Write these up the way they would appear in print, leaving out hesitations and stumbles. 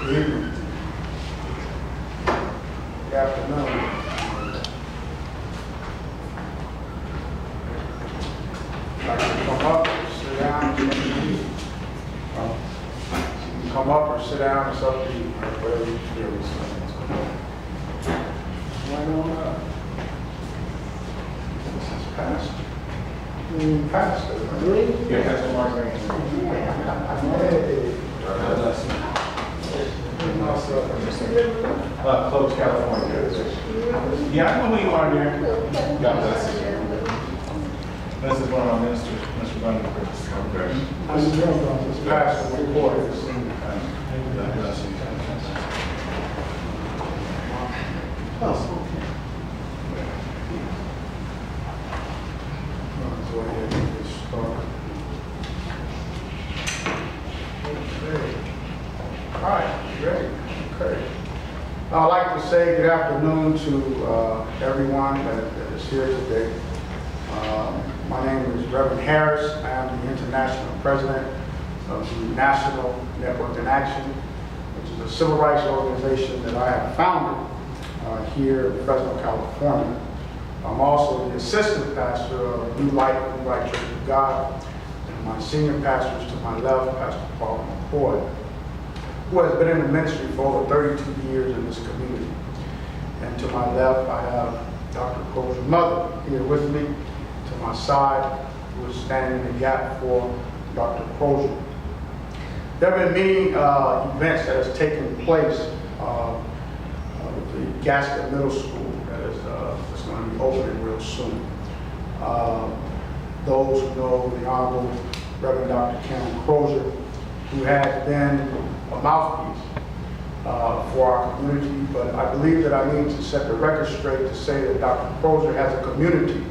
Good evening. Good afternoon. Like to come up or sit down, you can come up or sit down, it's up to you, whatever you feel. Why not? This is pastor. Pastor, right? Yeah, Pastor Mark. Hey. Close, California. Yeah, I know who you are there. God bless you. This is one of my ministers, Mr. Bunny. Okay. This is pastor, we report this. God bless you. Let's go ahead and get this started. Okay. All right, you ready? Okay. I'd like to say good afternoon to everyone that is here today. My name is Reverend Harris. I am the International President of the National Network in Action, which is a civil rights organization that I have founded here in Fresno, California. I'm also the assistant pastor of New Light Church of God, and my senior pastors to my left, Pastor Paul McCoy, who has been in the ministry for over 32 years in this community. And to my left, I have Dr. Crozier's mother here with me. To my side, who is standing in the gap for Dr. Crozier. There have been many events that has taken place with the Gaston Middle School that's going to be opening real soon. Those who know the Honorable Reverend Dr. Crozier, who has been a mouthpiece for our community, but I believe that I need to set the record straight to say that Dr. Crozier has a community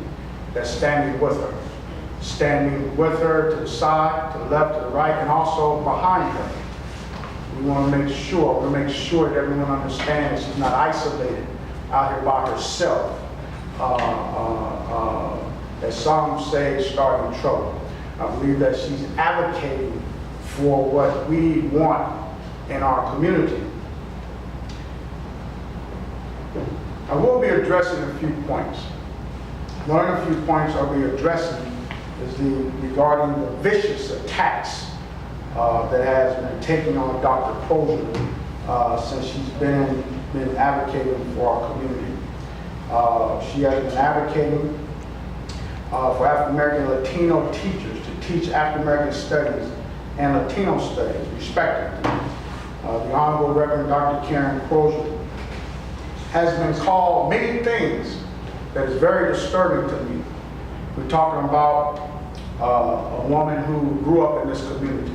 that's standing with her to the side, to the left, to the right, and also behind her. We want to make sure that everyone understands she's not isolated out here by herself. As some say, starting trouble. I believe that she's advocating for what we want in our community. I will be addressing a few points. One of the few points I'll be addressing is regarding the vicious attacks that has been taking on Dr. Crozier since she's been advocating for our community. She has been advocating for African American and Latino teachers to teach African American studies and Latino studies, respectively. The Honorable Reverend Dr. Crozier has been called many things that is very disturbing to me. We're talking about a woman who grew up in this community.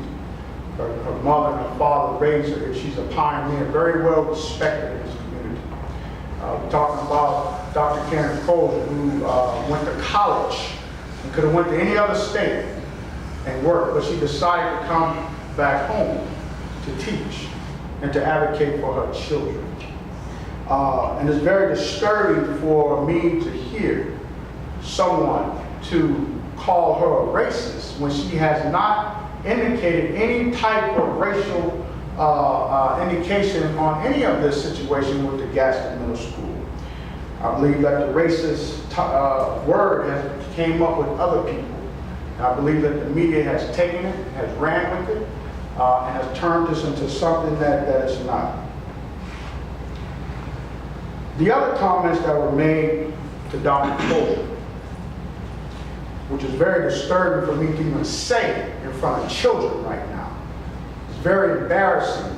Her mother and her father raised her, and she's a pioneer, very well respected in this community. We're talking about Dr. Crozier, who went to college and could have went to any other state and worked, but she decided to come back home to teach and to advocate for her children. And it's very disturbing for me to hear someone to call her a racist when she has not indicated any type of racial indication on any of this situation with the Gaston Middle School. I believe that the racist word came up with other people. And I believe that the media has taken it, has ran with it, and has turned this into something that it's not. The other comments that were made to Dr. Crozier, which is very disturbing for me to even say in front of children right now. It's very embarrassing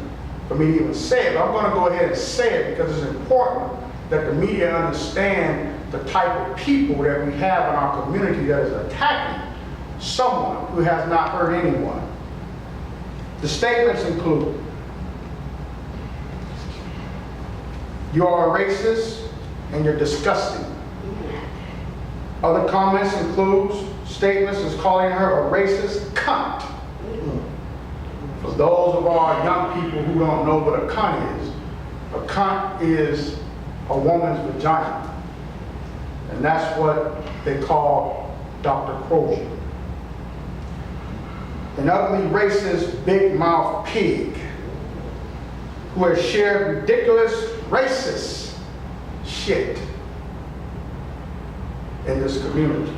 for me to even say it, but I'm going to go ahead and say it because it's important that the media understand the type of people that we have in our community that is attacking someone who has not hurt anyone. The statements include, "You are a racist and you're disgusting." Other comments include statements as calling her a racist cunt. For those of our young people who don't know what a cunt is a woman's vagina. And that's what they call Dr. Crozier. An ugly, racist, big-mouth pig. who has shared ridiculous, racist shit in this community.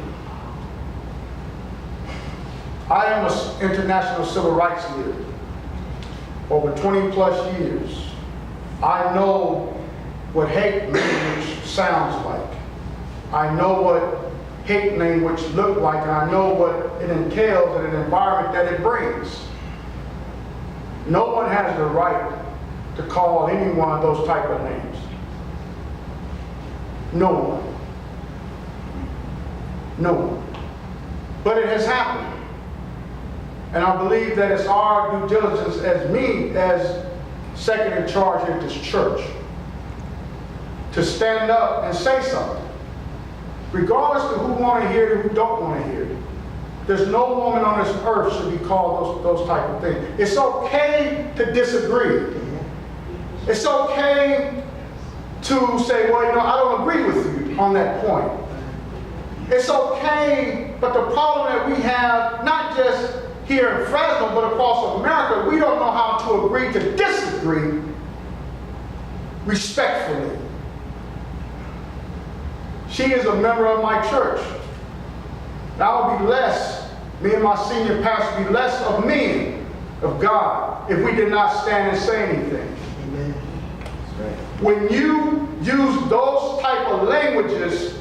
I am an international civil rights leader. Over 20 plus years, I know what hate language sounds like. I know what hate language look like, and I know what it entails in an environment that it brings. No one has the right to call anyone those type of names. No one. No one. But it has happened. And I believe that it's our due diligence as me, as second in charge at this church, to stand up and say something. Regardless of who want to hear it, who don't want to hear it. There's no woman on this earth should be called those type of things. It's okay to disagree. It's okay to say, well, I don't agree with you on that point. It's okay, but the problem that we have, not just here in Fresno, but across America, we don't know how to agree to disagree respectfully. She is a member of my church. That would be less, me and my senior pastor would be less of men of God if we did not stand and say anything. Amen. That's right. When you use those type of languages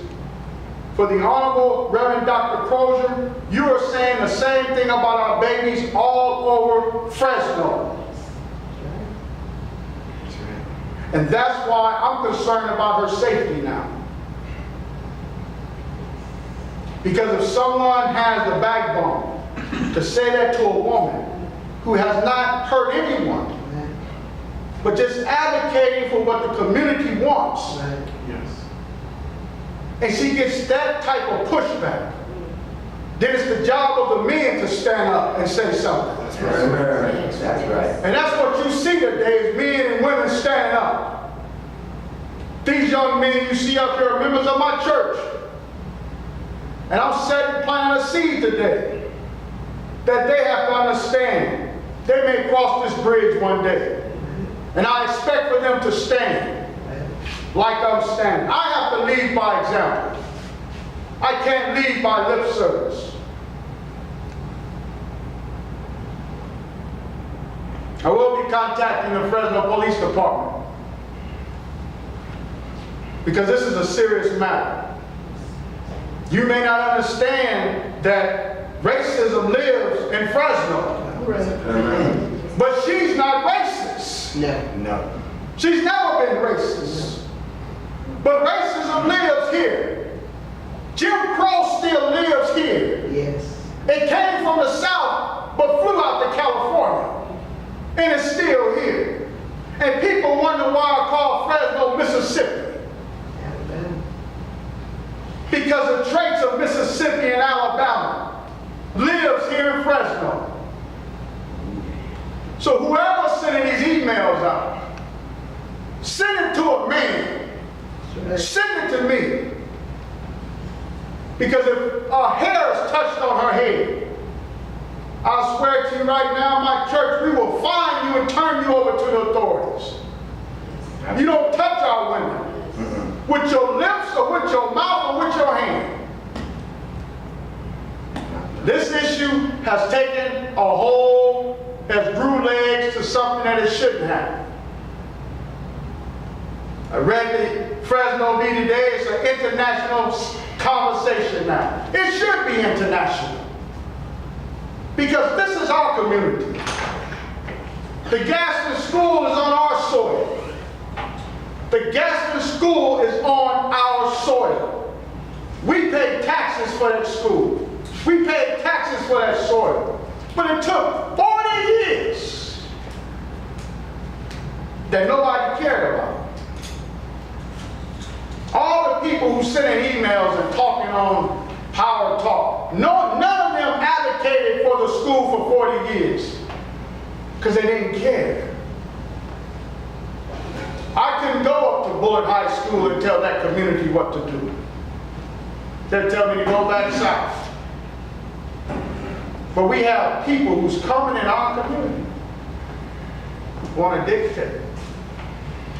for the Honorable Reverend Dr. Crozier, you are saying the same thing about our babies all over Fresno. That's right. And that's why I'm concerned about her safety now. Because if someone has the backbone to say that to a woman who has not hurt anyone, but just advocating for what the community wants, Yes. and she gets that type of pushback, then it's the job of the men to stand up and say something. That's That's right. right. That's right. And that's what you see today is men and women standing up. These young men you see up here are members of my church. And I'm planting a seed today that they have to understand they may cross this bridge one day. And I expect for them to stand like I'm standing. I have to lead by example. I can't lead by lip service. I will be contacting the Fresno Police Department because this is a serious matter. You may not understand that racism lives in Fresno, but she's not racist. No. She's never been racist. But racism lives here. Jim Crow still lives here. Yes. It came from the South, but flew out to California. And it's still here. And people wonder why I call Fresno Mississippi. Amen. Because the traits of Mississippi and Alabama lives here in Fresno. So whoever's sending these emails out, send it to a man. Send it to me. Because if a hair is touched on her head, I swear to you right now, my church, we will find you and turn you over to the authorities. You don't touch our women with your lips or with your mouth or with your hand. This issue has taken a whole, has grew legs to something that it shouldn't have. I read the Fresno D today. It's an international conversation now. It should be international. Because this is our community. The Gaston School is on our soil. The Gaston School is on our soil. We pay taxes for that school. We paid taxes for that soil. But it took 40 years that nobody cared about. All the people who sent in emails and talking on Power Talk, none of them advocated for the school for 40 years because they didn't care. I couldn't go up to Woodward High School and tell that community what to do. They'd tell me to go back south. But we have people who's coming in our community want to dictate.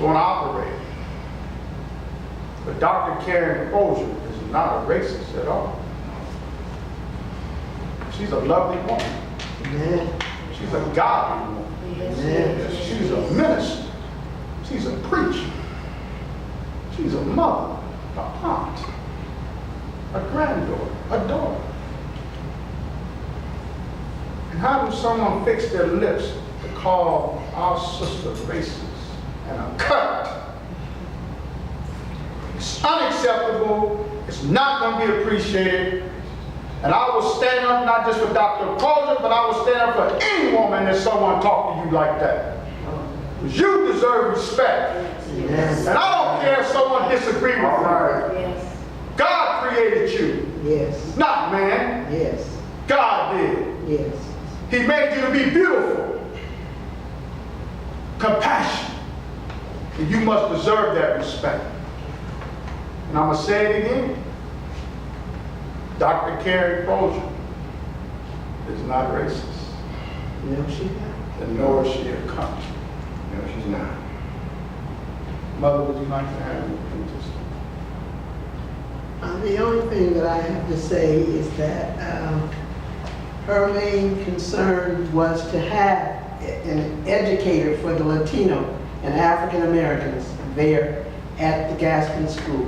going to operate. But Dr. Karen Crozier is not a racist at all. She's a lovely woman. Amen. She's a godly woman. Amen. She's a minister. She's a preacher. She's a mother, a aunt, a granddaughter, a daughter. And how does someone fix their lips to call our sister racist and a cunt? It's unacceptable. It's not going to be appreciated. And I will stand up not just for Dr. Crozier, but I will stand up for any woman that someone talk to you like that. Because you deserve respect. Yes. And I don't care if someone disagrees with you. Yes. God created you, Yes. not man. Yes. God did. Yes. He made you to be beautiful, compassionate, and you must deserve that respect. And I'm going to say it again. Dr. Karen Crozier is not racist, No, she not. and nor is she a cunt. No, she's not. Mother, would you like to have anything to say? The only thing that I have to say is that her main concern was to have an educator for the Latino and African Americans there at the Gaston School.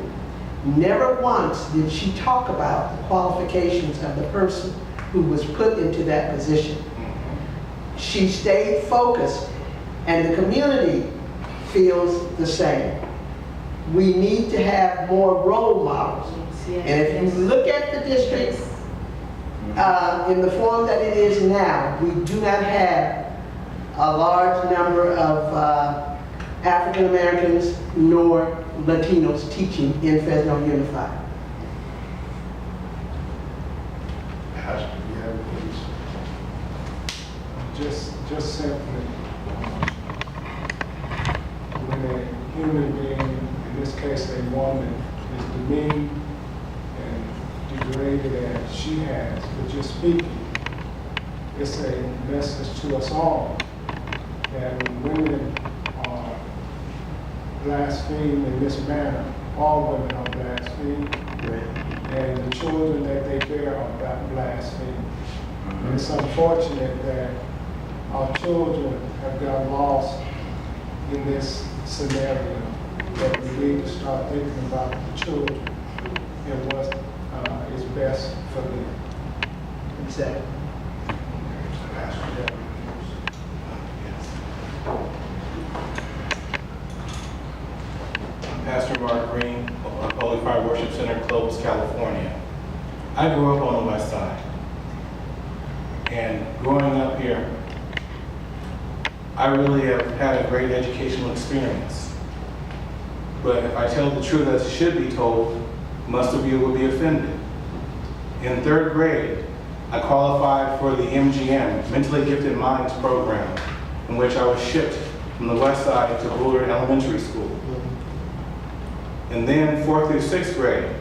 Never once did she talk about the qualifications of the person who was put into that position. She stayed focused, and the community feels the same. We need to have more role models. And if you look at the district in the form that it is now, we do not have a large number of African Americans nor Latinos teaching in Fresno Unified. Pastor, you have please. Just simply, when a human being, in this case a woman, is demeaned and degraded as she has, but just speaking, it's a message to us all that when women are blasphemed in this manner, all women are blasphemed, and the children that they bear are blasphemed. And it's unfortunate that our children have got lost in this scenario, that we need to start thinking about the children and what is best for them. Exactly. Pastor Mark Green of Holy Fire Worship Center, Clovis, California. I grew up on the west side. And growing up here, I really have had a great educational experience. But if I tell the truth as it should be told, most of you will be offended. In third grade, I qualified for the MGM, Mentally Gifted Minds program, in which I was shipped from the west side to Woodward Elementary School. And then 4th through 6th grade,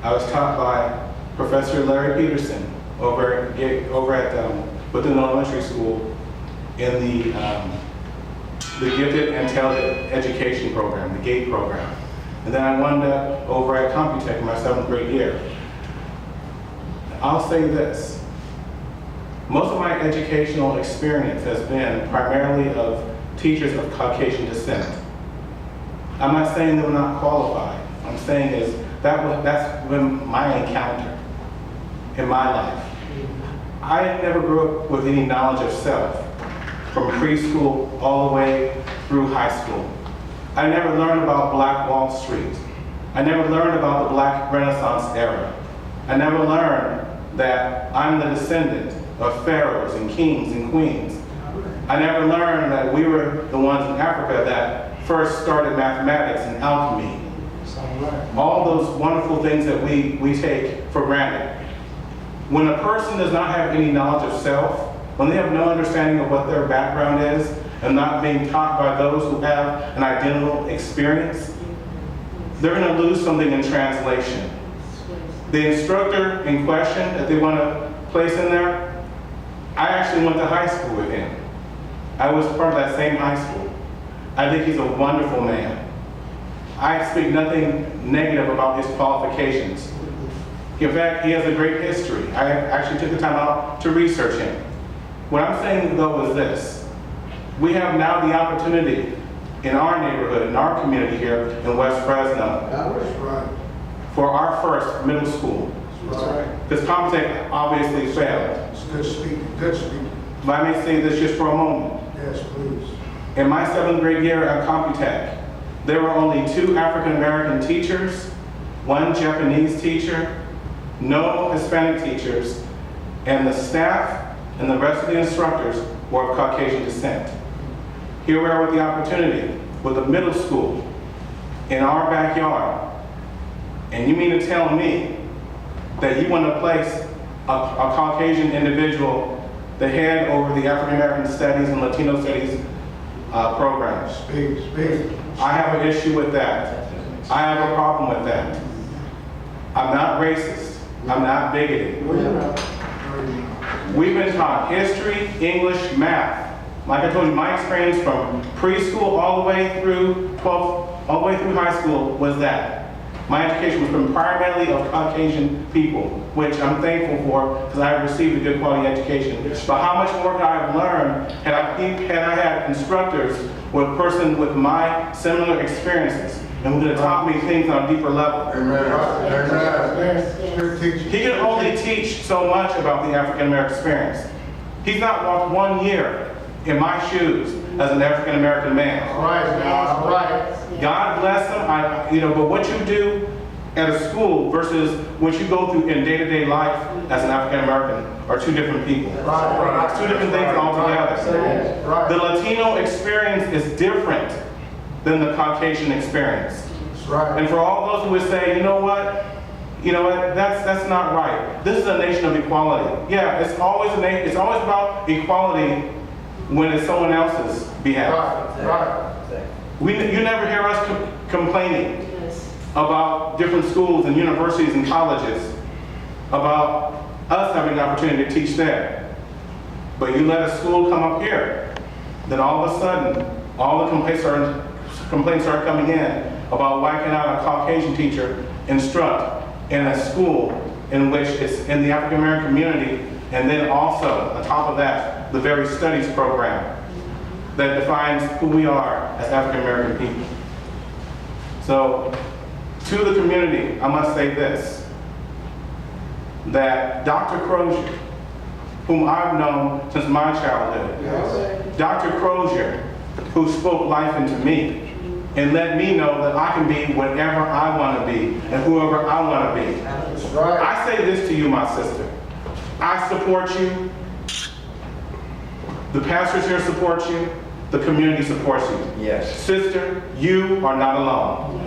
I was taught by Professor Larry Peterson over at Woodward Elementary School in the Gifted and Talented Education program, the GATE program. And then I wound up over at Computech in my 7th grade year. I'll say this. Most of my educational experience has been primarily of teachers of Caucasian descent. I'm not saying they were not qualified. I'm saying is that's been my encounter in my life. I never grew up with any knowledge of self from preschool all the way through high school. I never learned about Black Wall Street. I never learned about the Black Renaissance era. I never learned that I'm the descendant of pharaohs and kings and queens. I never learned that we were the ones in Africa that first started mathematics and alchemy. All those wonderful things that we take for granted. When a person does not have any knowledge of self, when they have no understanding of what their background is, and not being taught by those who have an identical experience, they're going to lose something in translation. The instructor in question that they want to place in there, I actually went to high school with him. I was part of that same high school. I think he's a wonderful man. I speak nothing negative about his qualifications. In fact, he has a great history. I actually took the time out to research him. What I'm saying though is this. We have now the opportunity in our neighborhood, in our community here in West Fresno, That's right. for our first middle school. That's right. Because Comptech obviously failed. It's good speaking, good speaking. But I may say this just for a moment. Yes, please. In my 7th grade year at Computech, there were only 2 African American teachers, 1 Japanese teacher, no Hispanic teachers, and the staff and the rest of the instructors were of Caucasian descent. Here we are with the opportunity with a middle school in our backyard. And you mean to tell me that you want to place a Caucasian individual the head over the African American Studies and Latino Studies programs? Speak. I have an issue with that. I have a problem with that. I'm not racist. I'm not bigoted. We've been taught history, English, math. Like I told you, my experience from preschool all the way through 12th, all the way through high school was that. My education was from primarily of Caucasian people, which I'm thankful for because I have received a good quality education. But how much more could I have learned had I had instructors with a person with my similar experiences and who could have taught me things on a deeper level? He can only teach so much about the African American experience. He's not walked 1 year in my shoes as an African American man. All right, now, all right. God bless him. But what you do at a school versus what you go through in day-to-day life as an African American are 2 different people. Right. It's 2 different things altogether. Right. The Latino experience is different than the Caucasian experience. That's right. And for all those who would say, you know what, that's not right. This is a nation of equality. Yeah, it's always about equality when it's someone else's behalf. Right. You never hear us complaining about different schools and universities and colleges, about us having the opportunity to teach there. But you let a school come up here, then all of a sudden, all the complaints start coming in about why cannot a Caucasian teacher instruct in a school in which it's in the African American community, and then also, on top of that, the very studies program that defines who we are as African American people. So, to the community, I must say this, that Dr. Crozier, whom I've known since my childhood, Dr. Crozier, who spoke life into me and let me know that I can be whatever I want to be and whoever I want to be. That's right. I say this to you, my sister. I support you. The pastors here support you. The community supports you. Yes. Sister, you are not alone.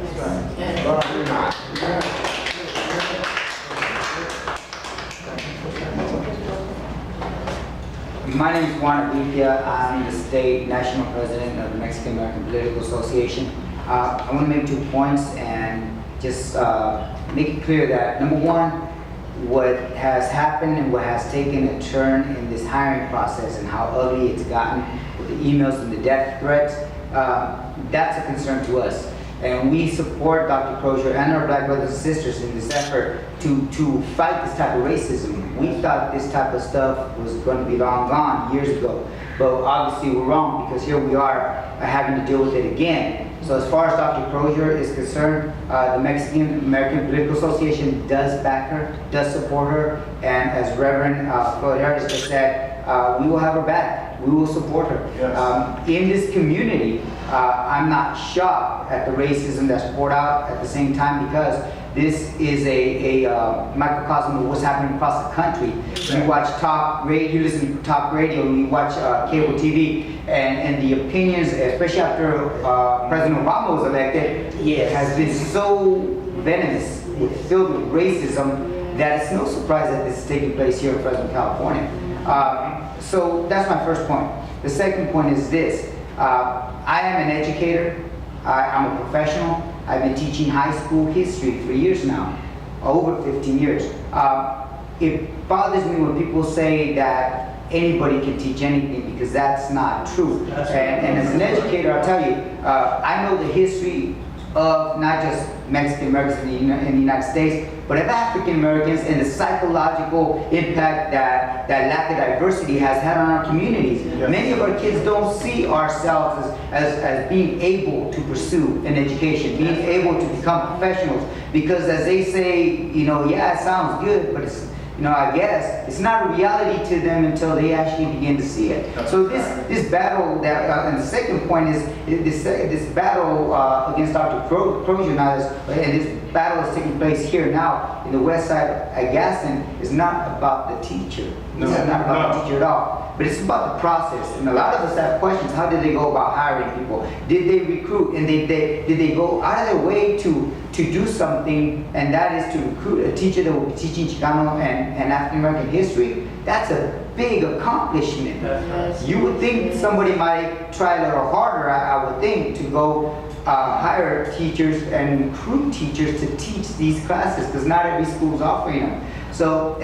My name is Juan Aguitia. I'm the state national president of the Mexican American Political Association. I want to make 2 points and just make it clear that, number one, what has happened and what has taken a turn in this hiring process and how ugly it's gotten with the emails and the death threats, that's a concern to us. And we support Dr. Crozier and our black brothers and sisters in this effort to fight this type of racism. We thought this type of stuff was going to be long gone years ago. But obviously we're wrong because here we are having to deal with it again. So as far as Dr. Crozier is concerned, the Mexican American Political Association does back her, does support her, and as Reverend Floyd D said, we will have her back. We will support her. Yes. In this community, I'm not shocked at the racism that's poured out at the same time because this is a microcosm of what's happening across the country. You watch talk radio, you listen to talk radio, you watch cable TV, and the opinions, especially after President Obama was elected, has been so venomous, filled with racism, that it's no surprise that this is taking place here in Fresno, California. So that's my first point. The second point is this. I am an educator. I'm a professional. I've been teaching high school history for years now, over 15 years. It bothers me when people say that anybody can teach anything, because that's not true. And as an educator, I'll tell you, I know the history of not just Mexican Americans in the United States, but of African Americans, and the psychological impact that lack of diversity has had on our communities. Yes. Many of our kids don't see ourselves as being able to pursue an education, being able to become professionals, because as they say, yeah, it sounds good, but it's, I guess it's not a reality to them until they actually begin to see it. So this battle that, and the second point is this battle against Dr. Crozier now, and this battle is taking place here now in the west side at Gaston, is not about the teacher. No. It's not about the teacher at all. But it's about the process. And a lot of us have questions. How did they go about hiring people? Did they recruit? And did they go out of their way to do something, and that is to recruit a teacher that will be teaching Chicano and African American history? That's a big accomplishment. You would think somebody might try a little harder, I would think, to go hire teachers and recruit teachers to teach these classes, because not every school is offering them. So,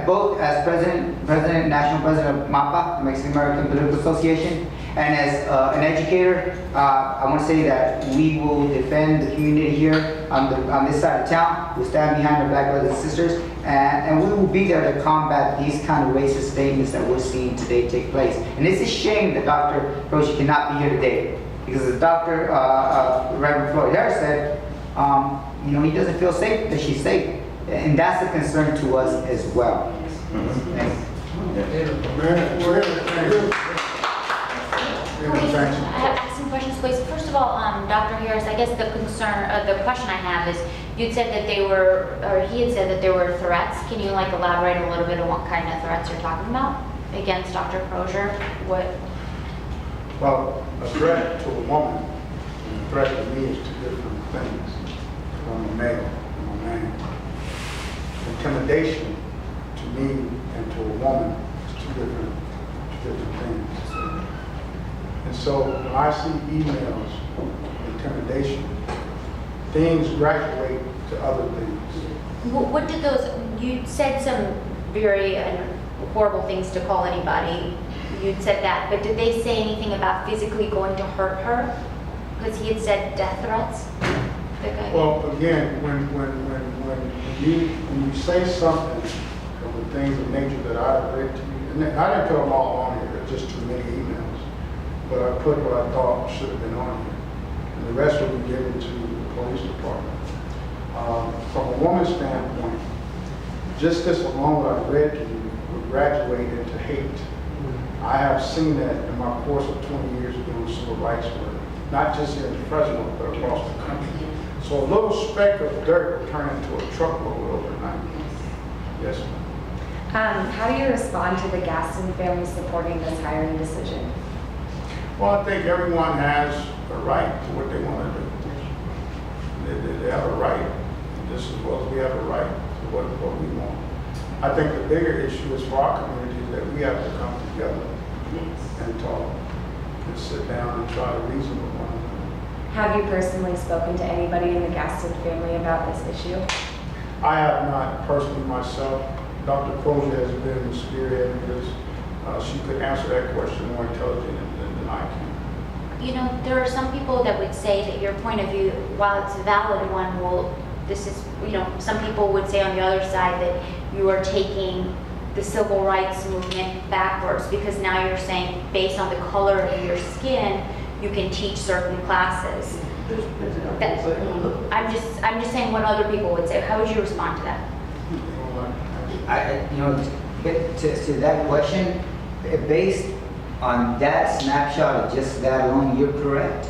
both as National President of MAPA, the Mexican American Political Association, and as an educator, I want to say that we will defend the community here on this side of town. We'll stand behind our black brothers and sisters, and we will be there to combat these kind of racist statements that we're seeing today take place. And it's a shame that Dr. Crozier cannot be here today, because as Dr. Reverend Floyd D said, he doesn't feel safe that she's safe. And that's a concern to us as well. Thanks. I have some questions, please. First of all, Dr. Harris, I guess the question I have is, you'd said that he had said that there were threats. Can you elaborate a little bit on what kind of threats you're talking about against Dr. Crozier? What? Well, a threat to a woman and a threat to me is two different things. I'm a male, I'm a man. Intimidation to me and to a woman is two different things. And so when I see emails of intimidation, things graduate to other things. What did those, you said some very horrible things to call anybody. You'd said that, but did they say anything about physically going to hurt her? Because he had said death threats. Well, again, when you say something of the things of nature that I've read to you, and I didn't put them all on here, they're just too many emails, but I put what I thought should have been on here, and the rest will be given to the police department. From a woman's standpoint, just this alone what I read to you would graduate into hate. I have seen that in my course of 20 years of doing civil rights work, not just here in Fresno, but across the country. So a little speck of dirt will turn into a truckload overnight. Yes, ma'am. How do you respond to the Gaston family supporting this hiring decision? Well, I think everyone has a right to what they want to do. They have a right, just as well as we have a right to what we want. I think the bigger issue is for our community that we have to come together and talk and sit down and try to reason with one another. Have you personally spoken to anybody in the Gaston family about this issue? I have not personally myself. Dr. Crozier has been spearheading this. She could answer that question more intelligently than I can. There are some people that would say that your point of view, while it's a valid one, some people would say on the other side that you are taking the civil rights movement backwards, because now you're saying based on the color of your skin, you can teach certain classes. I'm just saying what other people would say. How would you respond to that? To that question, based on that snapshot of just that alone, you're correct.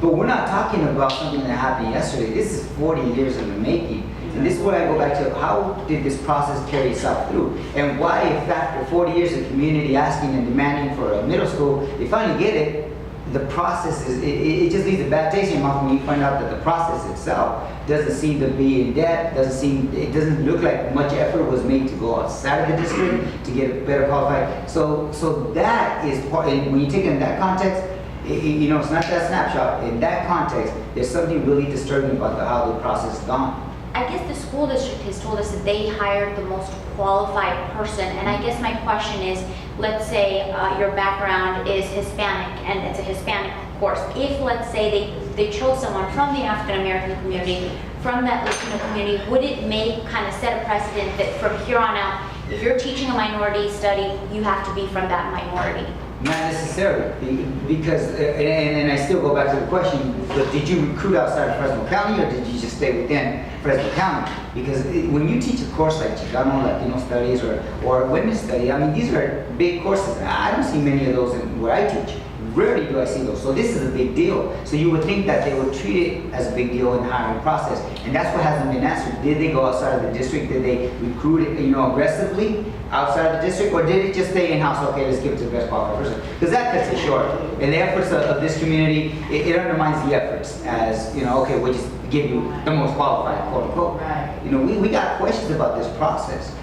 But we're not talking about something that happened yesterday. This is 40 years in the making. And this is where I go back to how did this process carry itself through? And why, if after 40 years of community asking and demanding for a middle school, they finally get it, the process is, it just leaves a bad taste in your mouth when you find out that the process itself doesn't seem to be in depth, it doesn't look like much effort was made to go outside of the district to get better qualified. So that is part, and when you take it in that context, it's not that snapshot. In that context, there's something really disturbing about how the process is gone. I guess the school district has told us that they hired the most qualified person, and I guess my question is, let's say your background is Hispanic, and it's a Hispanic course. If, let's say, they chose someone from the African American community, from that Latino community, would it kind of set a precedent that from here on out, if you're teaching a minority study, you have to be from that minority? Not necessarily, because, and I still go back to the question, but did you recruit outside of Fresno County, or did you just stay within Fresno County? Because when you teach a course like Chicano, Latino studies, or women's study, I mean, these are big courses. I don't see many of those in where I teach. Rarely do I see those. So this is a big deal. So you would think that they would treat it as a big deal in the hiring process. And that's what hasn't been answered. Did they go outside of the district? Did they recruit it, aggressively outside of the district? Or did it just stay in-house? Okay, let's give it to the best qualified person. Because that cuts it short. And the efforts of this community, it undermines the efforts as, okay, we'll just give you the most qualified, quote unquote. Right. We got questions about this process.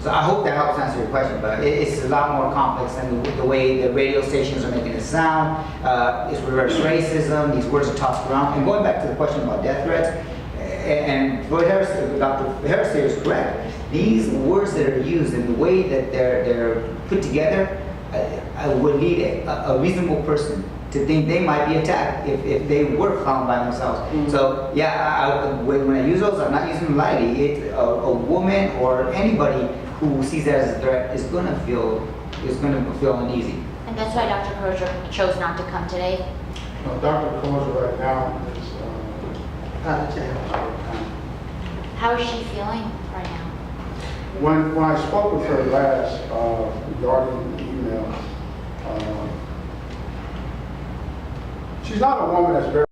So I hope that helps answer your question, but it's a lot more complex than the way the radio stations are making it sound. It's reverse racism, these words are tossed around. And going back to the question about death threats, and Floyd Harris, Dr. Harris here is correct. These words that are used and the way that they're put together would lead a reasonable person to think they might be attacked if they were found by themselves. Mm-hmm. So yeah, when I use those, I'm not using them lightly. It's a woman or anybody who sees that as a threat is going to feel uneasy. And that's why Dr. Crozier chose not to come today? No, Dr. Crozier right now is Out of town. out of town. How is she feeling right now? When I spoke with her last regarding the email, she's not a woman that's very